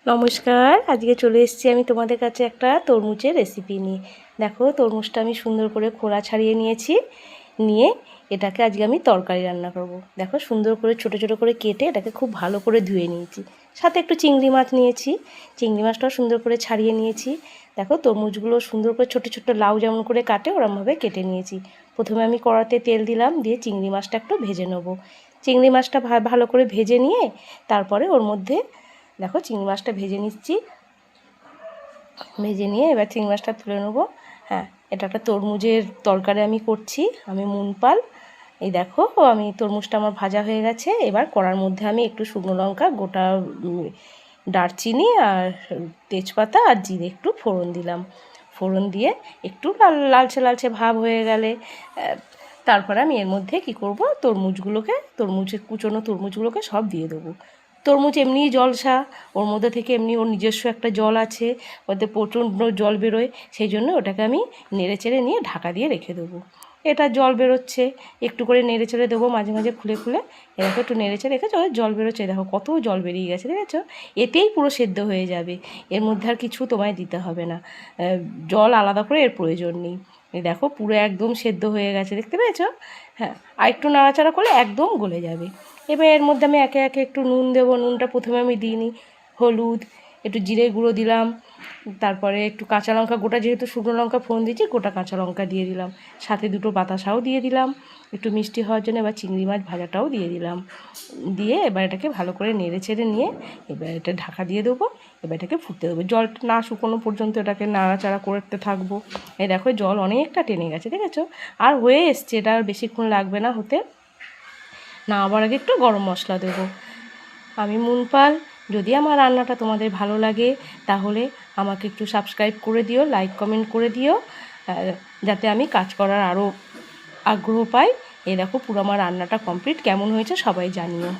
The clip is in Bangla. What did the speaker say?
নমস্কার, আজকে চলে এসেছি আমি তোমাদের কাছে একটা তরমুজের রেসিপি নিয়ে। দেখো, তরমুজটা আমি সুন্দর করে খোলা ছাড়িয়ে নিয়েছি। নিয়ে এটাকে আজকে আমি তরকারি রান্না করব। দেখো, সুন্দর করে ছোট ছোট করে কেটে এটাকে খুব ভালো করে ধুয়ে নিয়েছি। সাথে একটু চিংড়ি মাছ নিয়েছি, চিংড়ি মাছটাও সুন্দর করে ছাড়িয়ে নিয়েছি। দেখো, তরমুজগুলো সুন্দর করে ছোট ছোট লাউ যেমন করে কাটে ওরমভাবে কেটে নিয়েছি। প্রথমে আমি কড়াতে তেল দিলাম, দিয়ে চিংড়ি মাছটা একটু ভেজে নেব। চিংড়ি মাছটা ভালো করে ভেজে নিয়ে তারপরে ওর মধ্যে দেখো চিংড়ি মাছটা ভেজে নিচ্ছি। ভেজে নিয়ে এবার চিংড়ি মাছটা তুলে নেবো। হ্যাঁ, এটা একটা তরমুজের তরকারি আমি করছি, আমি মুনপাল। এই দেখো, আমি তরমুজটা আমার ভাজা হয়ে গেছে। এবার কড়ার মধ্যে আমি একটু শুকনো লঙ্কা, গোটা দারচিনি আর তেজপাতা আর জিরে একটু ফোড়ন দিলাম। ফোড়ন দিয়ে একটু লালচে লালচে ভাব হয়ে গেলে তারপরে আমি এর মধ্যে কি করব, কুচনো তরমুজগুলোকে সব দিয়ে দেবো। তরমুজ এমনিই জলসা, ওর মধ্যে থেকে এমনি ওর নিজস্ব একটা জল আছে, ওতে প্রচণ্ড জল বেরোয়। সেই জন্য ওটাকে আমি নেড়ে চেড়ে নিয়ে ঢাকা দিয়ে রেখে দেবো। এটা জল বেরোচ্ছে, একটু করে নেড়ে চেড়ে দেবো মাঝে মাঝে খুলে খুলে। এরকম একটু নেড়ে চেড়ে রেখেছো, জল বেরোচ্ছে, দেখো কত জল বেরিয়ে গেছে, দেখেছো? এতেই পুরো সেদ্ধ হয়ে যাবে, এর মধ্যে আর কিছু তোমায় দিতে হবে না, জল আলাদা করে এর প্রয়োজন নেই। এই দেখো, পুরো একদম সেদ্ধ হয়ে গেছে, দেখতে পেয়েছো? হ্যাঁ, আর একটু নাড়াচাড়া করলে একদম গলে যাবে। এবার এর মধ্যে আমি একে একে একটু নুন দেবো। নুনটা প্রথমে আমি দিইনি, হলুদ, একটু জিরে গুঁড়ো দিলাম, তারপরে একটু কাঁচা লঙ্কা, গোটা যেহেতু শুকনো লঙ্কা ফোড়ন দিয়েছি, গোটা কাঁচা লঙ্কা দিয়ে দিলাম, সাথে দুটো বাতাসাও দিয়ে দিলাম একটু মিষ্টি হওয়ার জন্য। এবার চিংড়ি মাছ ভাজাটাও দিয়ে দিলাম, দিয়ে এবার এটাকে ভালো করে নেড়ে ছেড়ে নিয়ে এবার এটা ঢাকা দিয়ে দেবো। এবার এটাকে ফুটতে দেবো, জলটা না শুকনো পর্যন্ত এটাকে নাড়াচাড়া করতে থাকবো। এই দেখো, জল অনেকটা টেনে গেছে, দেখেছো? আর হয়ে এসছে, এটা আর বেশিক্ষণ লাগবে না হতে। না, আবার আগে একটু গরম মশলা দেবো। আমি মুনপাল। যদি আমার রান্নাটা তোমাদের ভালো লাগে তাহলে আমাকে একটু সাবস্ক্রাইব করে দিও, লাইক কমেন্ট করে দিও, যাতে আমি কাজ করার আরও আগ্রহ পাই। এই দেখো, পুরো আমার রান্নাটা কমপ্লিট, কেমন হয়েছে সবাই জানিও।